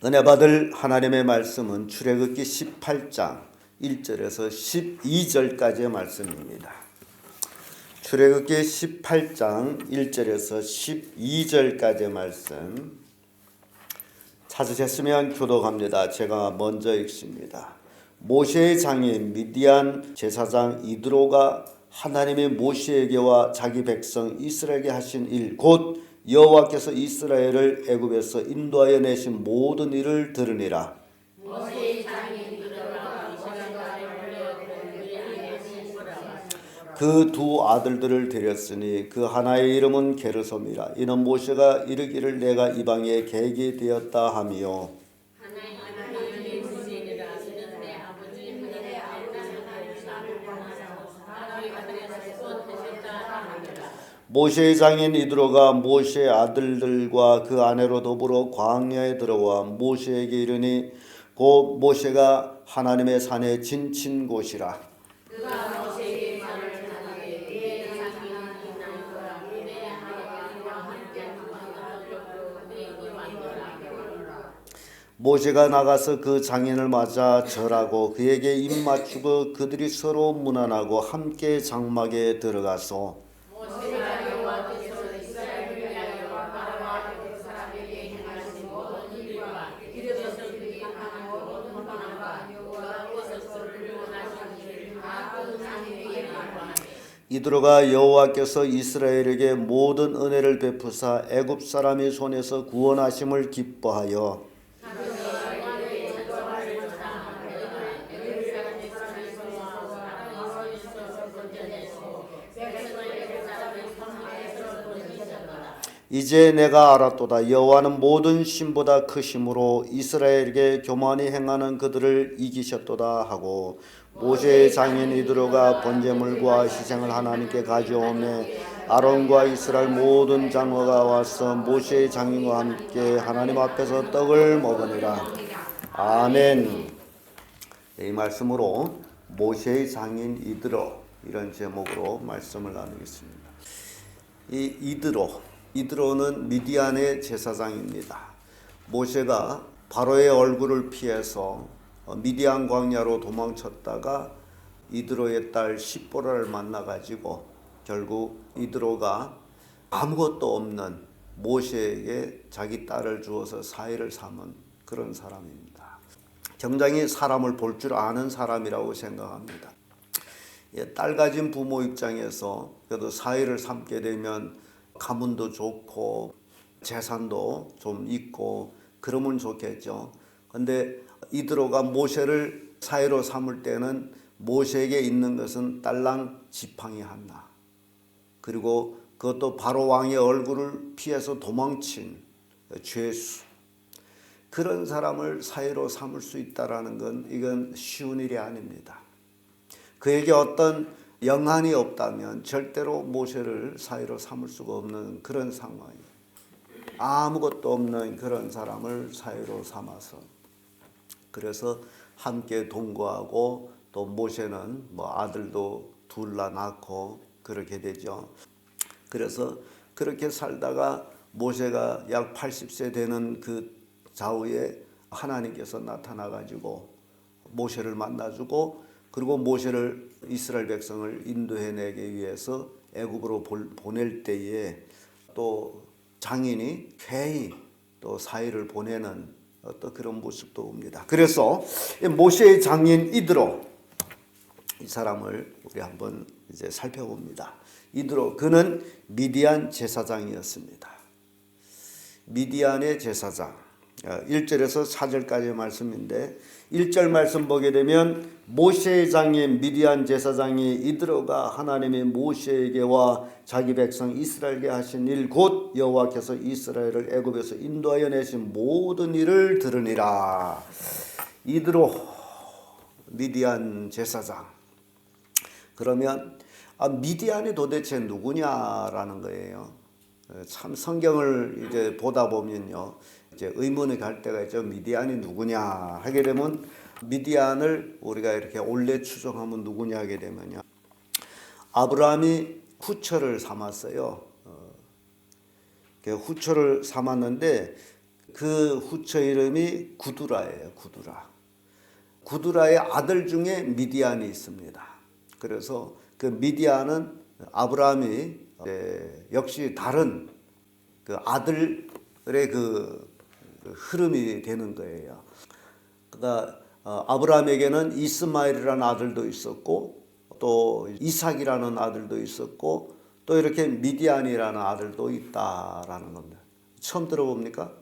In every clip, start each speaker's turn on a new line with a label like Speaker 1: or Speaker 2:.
Speaker 1: 은혜 받을 하나님의 말씀은 출애굽기 18장 1절에서 12절까지의 말씀입니다. 출애굽기 18장 1절에서 12절까지의 말씀 찾으셨으면 교독합니다. 제가 먼저 읽습니다. 모세의 장인 미디안 제사장 이드로가 하나님의 모세에게와 자기 백성 이스라엘에게 하신 일 곧 여호와께서 이스라엘을 애굽에서 인도하여 내신 모든 일을 들으니라. 그 두 아들들을 데렸으니 그 하나의 이름은 게르솜이라. 이는 모세가 이르기를 내가 이방에 계기 되었다 하며 모세의 장인 이드로가 모세의 아들들과 그 아내로 더불어 광야에 들어와 모세에게 이르니 곧 모세가 하나님의 산에 진친 곳이라. 모세가 나가서 그 장인을 맞아 절하고 그에게 입 맞추고 그들이 서로 문안하고 함께 장막에 들어가서 이드로가 여호와께서 이스라엘에게 모든 은혜를 베푸사 애굽 사람의 손에서 구원하심을 기뻐하여 이제 내가 알았도다. 여호와는 모든 신보다 크심으로 이스라엘에게 교만히 행하는 그들을 이기셨도다 하고 모세의 장인 이드로가 번제물과 희생을 하나님께 가져오매 아론과 이스라엘 모든 장로가 와서 모세의 장인과 함께 하나님 앞에서 떡을 먹으니라. 아멘. 이 말씀으로 모세의 장인 이드로 이런 제목으로 말씀을 나누겠습니다. 이 이드로는 미디안의 제사장입니다. 모세가 바로의 얼굴을 피해서 미디안 광야로 도망쳤다가 이드로의 딸 시보라를 만나가지고 결국 이드로가 아무것도 없는 모세에게 자기 딸을 주어서 사위를 삼은 그런 사람입니다. 굉장히 사람을 볼 줄 아는 사람이라고 생각합니다. 딸 가진 부모 입장에서 그래도 사위를 삼게 되면 가문도 좋고 재산도 좀 있고 그러면 좋겠죠. 근데 이드로가 모세를 사위로 삼을 때는 모세에게 있는 것은 딸랑 지팡이 하나, 그리고 그것도 바로 왕의 얼굴을 피해서 도망친 죄수, 그런 사람을 사위로 삼을 수 있다라는 건 이건 쉬운 일이 아닙니다. 그에게 어떤 영한이 없다면 절대로 모세를 사위로 삼을 수가 없는 그런 상황이에요. 아무것도 없는 그런 사람을 사위로 삼아서 그래서 함께 동거하고 또 모세는 아들도 둘러 낳고 그렇게 되죠. 그래서 그렇게 살다가 모세가 약 80세 되는 그 좌우에 하나님께서 나타나 가지고 모세를 만나주고 그리고 모세를 이스라엘 백성을 인도해내기 위해서 애굽으로 보낼 때에 또 장인이 괜히 또 사위를 보내는 어떤 그런 모습도 옵니다. 그래서 모세의 장인 이드로, 이 사람을 우리 한번 이제 살펴봅니다. 이드로, 그는 미디안 제사장이었습니다. 미디안의 제사장. 1절에서 4절까지의 말씀인데 1절 말씀 보게 되면 모세의 장인 미디안 제사장이 이드로가 하나님의 모세에게와 자기 백성 이스라엘에게 하신 일 곧 여호와께서 이스라엘을 애굽에서 인도하여 내신 모든 일을 들으니라. 이드로 미디안 제사장. 그러면 미디안이 도대체 누구냐라는 거예요. 참 성경을 이제 보다 보면요, 이제 의문이 갈 때가 있죠. 미디안이 누구냐 하게 되면 미디안을 우리가 이렇게 올레 추정하면 누구냐 하게 되면요, 아브라함이 후처를 삼았어요. 후처를 삼았는데 그 후처 이름이 구두라예요. 구두라의 아들 중에 미디안이 있습니다. 그래서 그 미디안은 아브라함이 역시 다른 그 아들의 그 흐름이 되는 거예요. 그러니까 아브라함에게는 이스마엘이라는 아들도 있었고 또 이삭이라는 아들도 있었고 또 이렇게 미디안이라는 아들도 있다라는 겁니다. 처음 들어봅니까?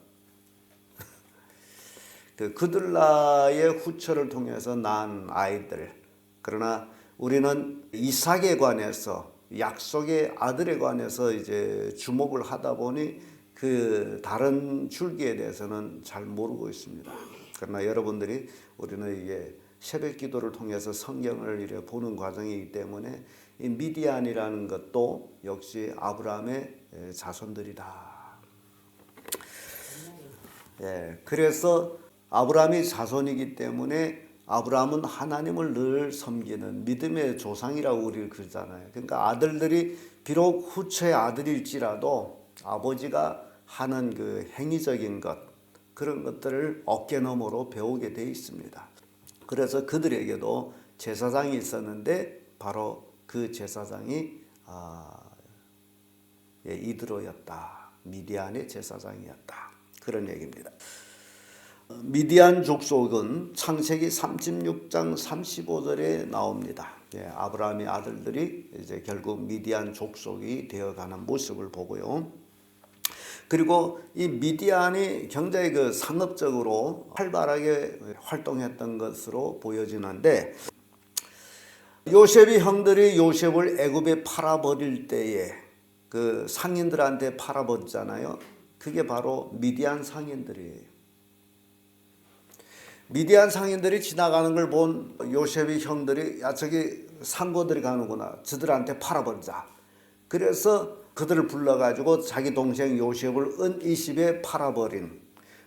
Speaker 1: 그들라의 후처를 통해서 낳은 아이들. 그러나 우리는 이삭에 관해서 약속의 아들에 관해서 이제 주목을 하다 보니 그 다른 줄기에 대해서는 잘 모르고 있습니다. 그러나 여러분들이 우리는 이게 새벽 기도를 통해서 성경을 이렇게 보는 과정이기 때문에 이 미디안이라는 것도 역시 아브라함의 자손들이다. 예, 그래서 아브라함이 자손이기 때문에 아브라함은 하나님을 늘 섬기는 믿음의 조상이라고 우리를 그러잖아요. 그러니까 아들들이 비록 후처의 아들일지라도 아버지가 하는 그 행위적인 것, 그런 것들을 어깨너머로 배우게 돼 있습니다. 그래서 그들에게도 제사장이 있었는데 바로 그 제사장이 이드로였다. 미디안의 제사장이었다. 그런 얘기입니다. 미디안 족속은 창세기 36장 35절에 나옵니다. 아브라함의 아들들이 이제 결국 미디안 족속이 되어가는 모습을 보고요. 그리고 이 미디안이 굉장히 그 상업적으로 활발하게 활동했던 것으로 보여지는데 요셉의 형들이 요셉을 애굽에 팔아버릴 때에 그 상인들한테 팔아버렸잖아요. 그게 바로 미디안 상인들이에요. 미디안 상인들이 지나가는 걸 본 요셉의 형들이 야 저기 상고들이 가는구나. 저들한테 팔아버리자. 그래서 그들을 불러가지고 자기 동생 요셉을 은 20에 팔아버린.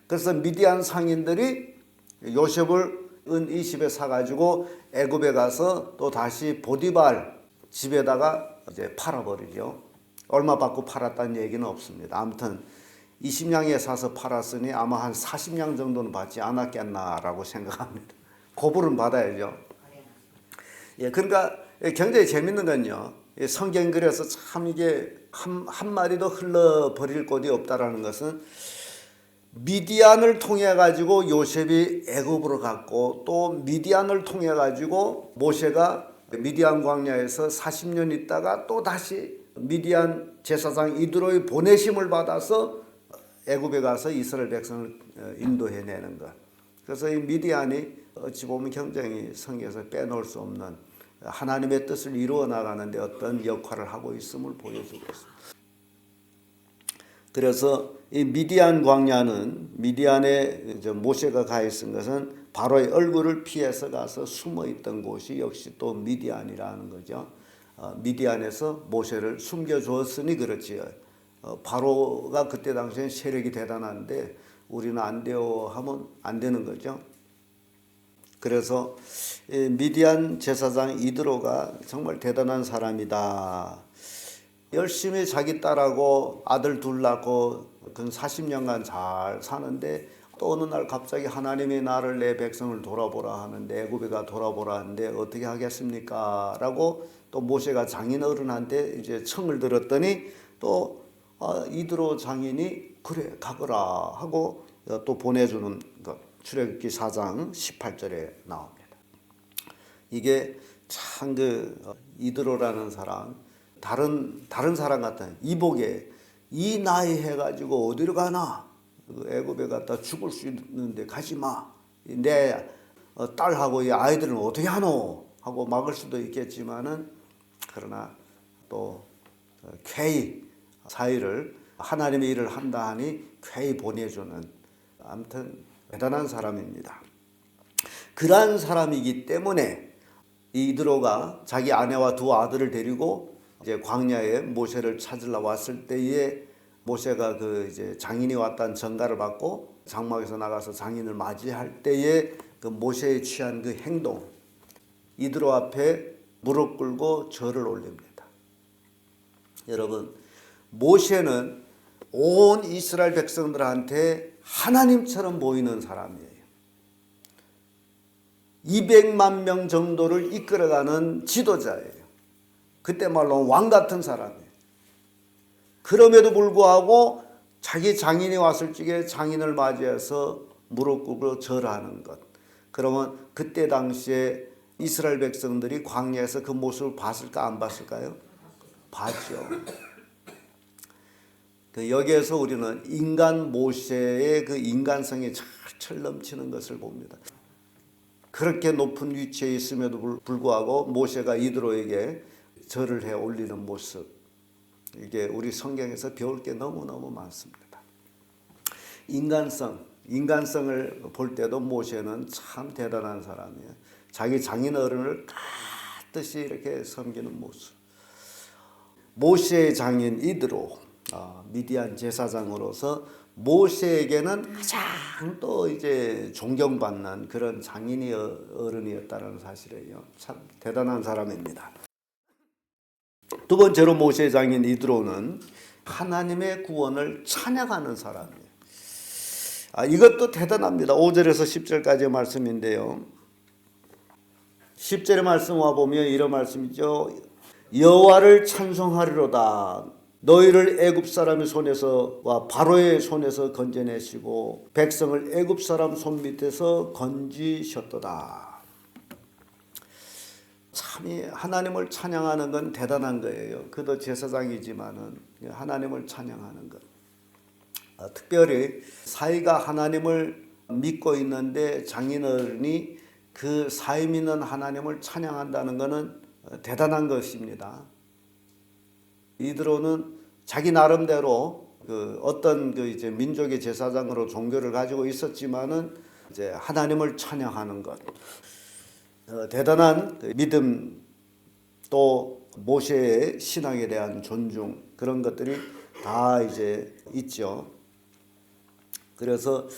Speaker 1: 그래서 미디안 상인들이 요셉을 은 20에 사가지고 애굽에 가서 또 다시 보디발 집에다가 이제 팔아버리죠. 얼마 받고 팔았다는 얘기는 없습니다. 아무튼 20냥에 사서 팔았으니 아마 한 40냥 정도는 받지 않았겠나라고 생각합니다. 고불은 받아야죠. 예, 그러니까 굉장히 재밌는 건요. 성경 그래서 참 이게 한 마리도 흘러버릴 곳이 없다라는 것은 미디안을 통해 가지고 요셉이 애굽으로 갔고 또 미디안을 통해 가지고 모세가 미디안 광야에서 40년 있다가 또 다시 미디안 제사장 이드로의 보내심을 받아서 애굽에 가서 이스라엘 백성을 인도해내는 것. 그래서 이 미디안이 어찌 보면 굉장히 성경에서 빼놓을 수 없는 하나님의 뜻을 이루어 나가는데 어떤 역할을 하고 있음을 보여주고 있습니다. 그래서 이 미디안 광야는 미디안에 모세가 가 있은 것은 바로의 얼굴을 피해서 가서 숨어 있던 곳이 역시 또 미디안이라는 거죠. 미디안에서 모세를 숨겨주었으니 그렇지요. 바로가 그때 당시엔 세력이 대단한데 우리는 안 돼요 하면 안 되는 거죠. 그래서 미디안 제사장 이드로가 정말 대단한 사람이다. 열심히 자기 딸하고 아들 둘 낳고 그 40년간 잘 사는데 또 어느 날 갑자기 하나님이 나를 내 백성을 돌아보라 하는데 애굽에가 돌아보라 하는데 어떻게 하겠습니까? 라고 또 모세가 장인 어른한테 이제 청을 들었더니 또 이드로 장인이 그래 가거라 하고 또 보내주는 것. 출애굽기 4장 18절에 나옵니다. 이게 참 이드로라는 사람 다른 사람 같은 이복에 이 나이 해가지고 어디로 가나 애굽에 갔다 죽을 수 있는데 가지 마. 내 딸하고 이 아이들은 어떻게 하노 하고 막을 수도 있겠지만은 그러나 또 쾌히 사위를 하나님의 일을 한다 하니 쾌히 보내주는 아무튼 대단한 사람입니다. 그러한 사람이기 때문에 이드로가 자기 아내와 두 아들을 데리고 이제 광야에 모세를 찾으러 왔을 때에 모세가 이제 장인이 왔다는 전가를 받고 장막에서 나가서 장인을 맞이할 때에 그 모세의 취한 그 행동 이드로 앞에 무릎 꿇고 절을 올립니다. 여러분 모세는 온 이스라엘 백성들한테 하나님처럼 보이는 사람이에요. 200만 명 정도를 이끌어가는 지도자예요. 그때 말로 왕 같은 사람이에요. 그럼에도 불구하고 자기 장인이 왔을 적에 장인을 맞이해서 무릎 꿇고 절하는 것. 그러면 그때 당시에 이스라엘 백성들이 광야에서 그 모습을 봤을까 안 봤을까요? 봤죠. 여기에서 우리는 인간 모세의 그 인간성이 철철 넘치는 것을 봅니다. 그렇게 높은 위치에 있음에도 불구하고 모세가 이드로에게 절을 해 올리는 모습, 이게 우리 성경에서 배울 게 너무너무 많습니다. 인간성을 볼 때도 모세는 참 대단한 사람이에요. 자기 장인 어른을 같이 이렇게 섬기는 모습. 모세의 장인 이드로, 미디안 제사장으로서 모세에게는 가장 또 이제 존경받는 그런 장인이 어른이었다는 사실이에요. 참 대단한 사람입니다. 두 번째로 모세의 장인 이드로는 하나님의 구원을 찬양하는 사람이에요. 이것도 대단합니다. 5절에서 10절까지의 말씀인데요. 10절의 말씀 와보면 이런 말씀이죠. 여호와를 찬송하리로다. 너희를 애굽 사람의 손에서와 바로의 손에서 건져내시고 백성을 애굽 사람 손 밑에서 건지셨도다. 참 하나님을 찬양하는 건 대단한 거예요. 그도 제사장이지만은 하나님을 찬양하는 것. 특별히 사이가 하나님을 믿고 있는데 장인어른이 그 사이 믿는 하나님을 찬양한다는 것은 대단한 것입니다. 이드로는 자기 나름대로 어떤 이제 민족의 제사장으로 종교를 가지고 있었지만은 이제 하나님을 찬양하는 것, 대단한 믿음, 또 모세의 신앙에 대한 존중, 그런 것들이 다 이제 있죠. 그래서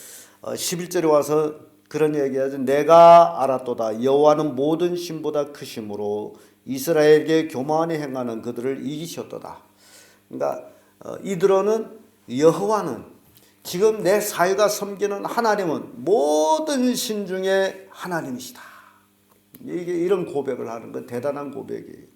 Speaker 1: 11절에 와서 그런 얘기하죠. 내가 알았도다. 여호와는 모든 신보다 크심으로 이스라엘에게 교만히 행하는 그들을 이기셨도다. 그러니까 이드로는 여호와는, 지금 내 사위가 섬기는 하나님은 모든 신 중에 하나님이시다. 이게 이런 고백을 하는 건 대단한 고백이에요.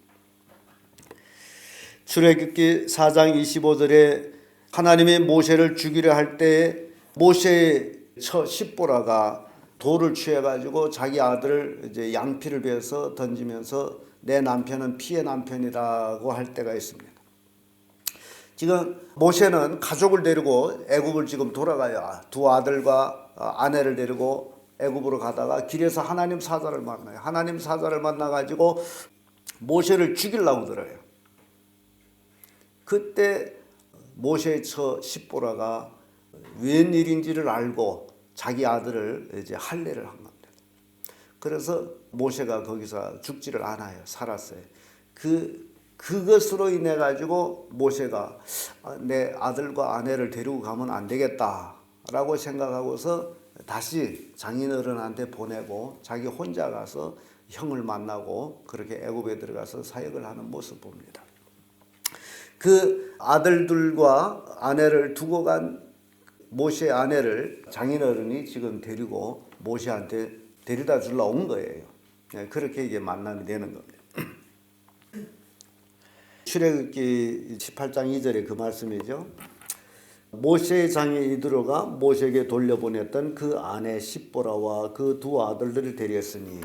Speaker 1: 출애굽기 4장 25절에 하나님이 모세를 죽이려 할 때 모세의 처 십보라가 돌을 취해 가지고 자기 아들을 이제 양피를 베어서 던지면서 내 남편은 피의 남편이라고 할 때가 있습니다. 지금 모세는 가족을 데리고 애굽을 지금 돌아가요. 두 아들과 아내를 데리고 애굽으로 가다가 길에서 하나님 사자를 만나요. 하나님 사자를 만나 가지고 모세를 죽이려고 들어요. 그때 모세의 처 십보라가 웬일인지를 알고 자기 아들을 이제 할례를 한 겁니다. 그래서 모세가 거기서 죽지를 않아요. 살았어요. 그것으로 인해 가지고 모세가 내 아들과 아내를 데리고 가면 안 되겠다라고 생각하고서 다시 장인어른한테 보내고 자기 혼자 가서 형을 만나고 그렇게 애굽에 들어가서 사역을 하는 모습 봅니다. 그 아들들과 아내를 두고 간 모세의 아내를 장인어른이 지금 데리고 모세한테 데려다 주려 온 거예요. 그렇게 이게 만남이 되는 겁니다. 출애굽기 18장 2절에 그 말씀이죠. 모세의 장인 이드로가 모세에게 돌려보냈던 그 아내 십보라와 그 두 아들들을 데렸으니,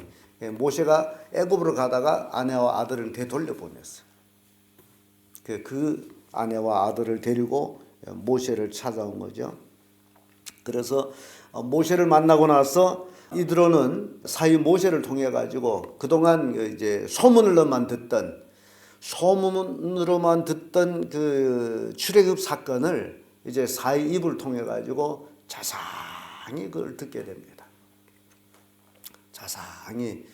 Speaker 1: 모세가 애굽으로 가다가 아내와 아들을 되돌려보냈어요. 그 아내와 아들을 데리고 모세를 찾아온 거죠. 그래서 모세를 만나고 나서 이드로는 사위 모세를 통해 가지고 그동안 이제 소문으로만 듣던 그 출애굽 사건을 이제 사위 입을 통해 가지고 자상히 그걸 듣게 됩니다. 자상히.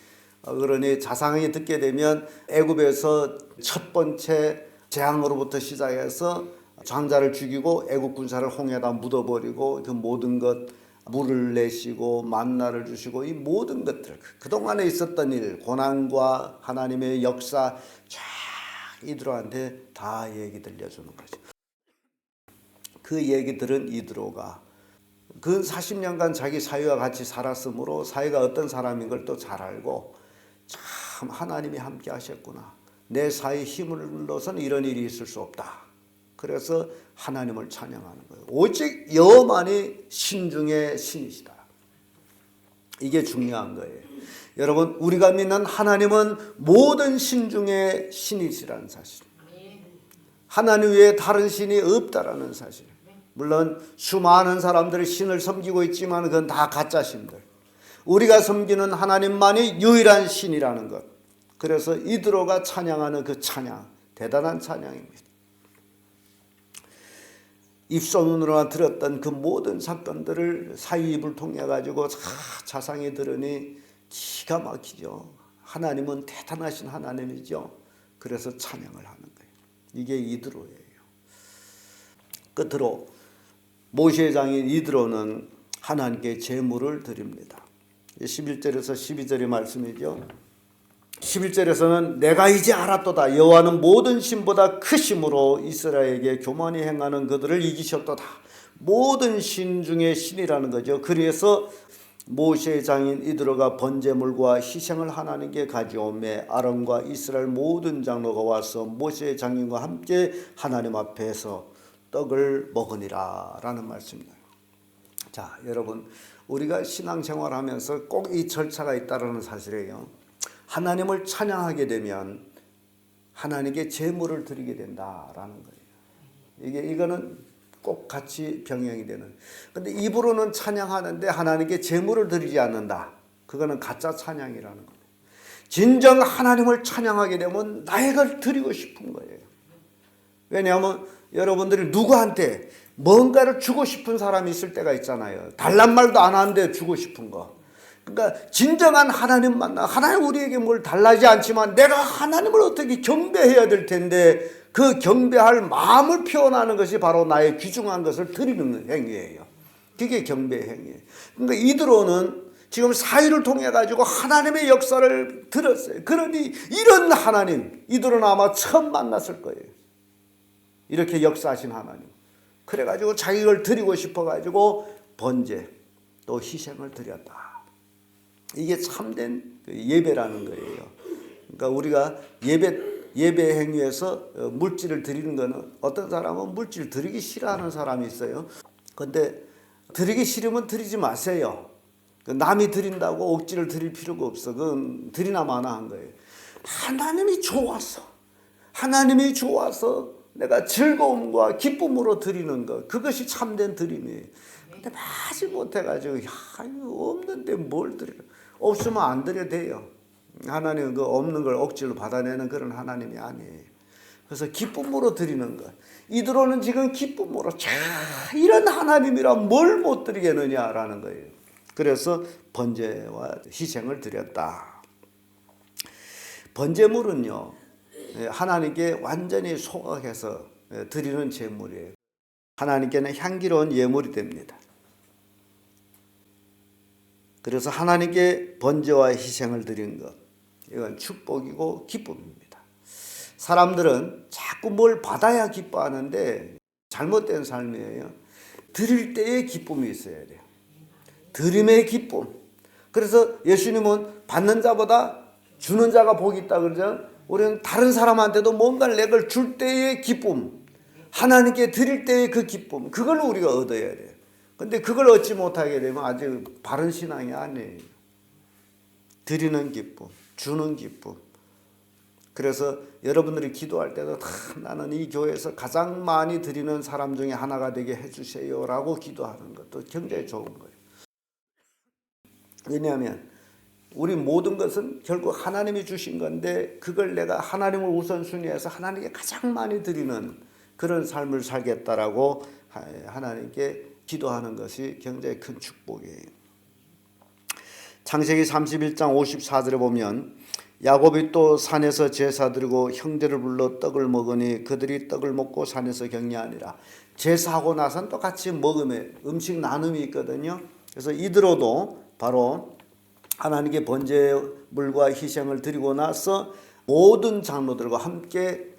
Speaker 1: 그러니 자상히 듣게 되면 애굽에서 첫 번째 재앙으로부터 시작해서 장자를 죽이고 애굽 군사를 홍해에다 묻어버리고 그 모든 것, 물을 내시고 만나를 주시고 이 모든 것들, 그동안에 있었던 일, 고난과 하나님의 역사 쫙 이드로한테 다 얘기 들려주는 거죠. 그 얘기 들은 이드로가 근 40년간 자기 사위와 같이 살았으므로 사위가 어떤 사람인 걸 또 잘 알고 참 하나님이 함께 하셨구나. 내 사위 힘으로서는 이런 일이 있을 수 없다. 그래서 하나님을 찬양하는 거예요. 오직 여호와만이 신중의 신이시다. 이게 중요한 거예요. 여러분, 우리가 믿는 하나님은 모든 신 중에 신이시라는 사실. 하나님 외에 다른 신이 없다라는 사실. 물론 수많은 사람들이 신을 섬기고 있지만 그건 다 가짜 신들. 우리가 섬기는 하나님만이 유일한 신이라는 것. 그래서 이드로가 찬양하는 그 찬양, 대단한 찬양입니다. 입소문으로만 들었던 그 모든 사건들을 사위 입을 통해 가지고 자상히 들으니 기가 막히죠. 하나님은 대단하신 하나님이죠. 그래서 찬양을 하는 거예요. 이게 이드로예요. 끝으로 모세의 장인 이드로는 하나님께 제물을 드립니다. 11절에서 12절의 말씀이죠. 11절에서는 내가 이제 알았도다. 여호와는 모든 신보다 크심으로 이스라엘에게 교만히 행하는 그들을 이기셨도다. 모든 신 중에 신이라는 거죠. 그래서 모세의 장인 이드로가 번제물과 희생을 하나님께 가져오매 아론과 이스라엘 모든 장로가 와서 모세의 장인과 함께 하나님 앞에서 떡을 먹으니라 라는 말씀입니다. 자, 여러분, 우리가 신앙생활하면서 꼭 이 절차가 있다는 사실이에요. 하나님을 찬양하게 되면 하나님께 제물을 드리게 된다라는 거예요. 이거는 꼭 같이 병행이 되는. 근데 입으로는 찬양하는데 하나님께 제물을 드리지 않는다. 그거는 가짜 찬양이라는 거예요. 진정 하나님을 찬양하게 되면 나를 드리고 싶은 거예요. 왜냐하면 여러분들이 누구한테 뭔가를 주고 싶은 사람이 있을 때가 있잖아요. 달란 말도 안 하는데 주고 싶은 거. 그러니까 진정한 하나님 만나, 하나님 우리에게 뭘 달라지 않지만 내가 하나님을 어떻게 경배해야 될 텐데 그 경배할 마음을 표현하는 것이 바로 나의 귀중한 것을 드리는 행위예요. 그게 경배의 행위예요. 그러니까 이드로는 지금 사위를 통해 가지고 하나님의 역사를 들었어요. 그러니 이런 하나님, 이드로는 아마 처음 만났을 거예요. 이렇게 역사하신 하나님. 그래가지고 자기를 드리고 싶어가지고 번제 또 희생을 드렸다. 이게 참된 예배라는 거예요. 그러니까 우리가 예배 행위에서 물질을 드리는 거는 어떤 사람은 물질 드리기 싫어하는 사람이 있어요. 근데 드리기 싫으면 드리지 마세요. 남이 드린다고 억지를 드릴 필요가 없어. 그건 드리나 마나 한 거예요. 하나님이 좋아서 내가 즐거움과 기쁨으로 드리는 것, 그것이 참된 드림이에요. 근데 마지 못해가지고 이거 없는데 뭘 드려? 없으면 안 드려도 돼요. 하나님은 그 없는 걸 억지로 받아내는 그런 하나님이 아니에요. 그래서 기쁨으로 드리는 것. 이드로는 지금 기쁨으로 이런 하나님이라 뭘 못 드리겠느냐라는 거예요. 그래서 번제와 희생을 드렸다. 번제물은요, 하나님께 완전히 소각해서 드리는 제물이에요. 하나님께는 향기로운 예물이 됩니다. 그래서 하나님께 번제와 희생을 드린 것, 이건 축복이고 기쁨입니다. 사람들은 자꾸 뭘 받아야 기뻐하는데 잘못된 삶이에요. 드릴 때의 기쁨이 있어야 돼요. 드림의 기쁨. 그래서 예수님은 받는 자보다 주는 자가 복이 있다 그러죠. 우리는 다른 사람한테도 뭔가를 내걸 줄 때의 기쁨, 하나님께 드릴 때의 그 기쁨, 그걸 우리가 얻어야 돼요. 근데 그걸 얻지 못하게 되면 아직 바른 신앙이 아니에요. 드리는 기쁨, 주는 기쁨. 그래서 여러분들이 기도할 때도 나는 이 교회에서 가장 많이 드리는 사람 중에 하나가 되게 해주세요라고 기도하는 것도 굉장히 좋은 거예요. 왜냐하면 우리 모든 것은 결국 하나님이 주신 건데 그걸 내가 하나님을 우선순위해서 하나님께 가장 많이 드리는 그런 삶을 살겠다라고 하나님께 기도하는 것이 굉장히 큰 축복이에요. 창세기 31장 54절에 보면 야곱이 또 산에서 제사 드리고 형제를 불러 떡을 먹으니 그들이 떡을 먹고 산에서 격려하니라. 제사하고 나선 또 같이 먹음에 음식 나눔이 있거든요. 그래서 이드로도 바로 하나님께 번제물과 희생을 드리고 나서 모든 장로들과 함께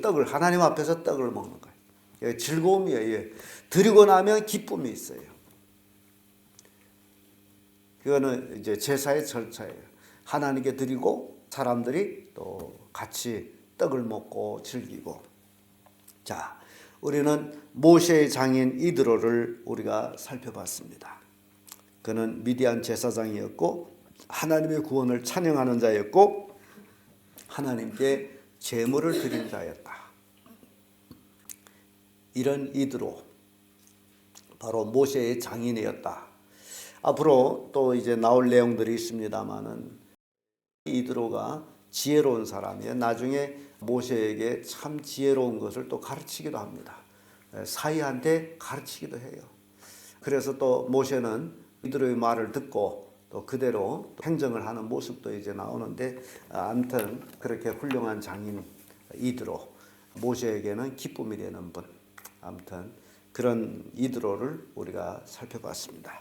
Speaker 1: 떡을 하나님 앞에서 떡을 먹는 거예요. 즐거움이에요. 드리고 나면 기쁨이 있어요. 그거는 이제 제사의 절차예요. 하나님께 드리고 사람들이 또 같이 떡을 먹고 즐기고. 자, 우리는 모세의 장인 이드로를 우리가 살펴봤습니다. 그는 미디안 제사장이었고 하나님의 구원을 찬양하는 자였고 하나님께 제물을 드린 자였다. 이런 이드로 바로 모세의 장인이었다. 앞으로 또 이제 나올 내용들이 있습니다만은 이드로가 지혜로운 사람이에요. 나중에 모세에게 참 지혜로운 것을 또 가르치기도 합니다. 사이한테 가르치기도 해요. 그래서 또 모세는 이드로의 말을 듣고 또 그대로 행정을 하는 모습도 이제 나오는데, 아무튼 그렇게 훌륭한 장인 이드로, 모세에게는 기쁨이 되는 분, 아무튼 그런 이드로를 우리가 살펴봤습니다.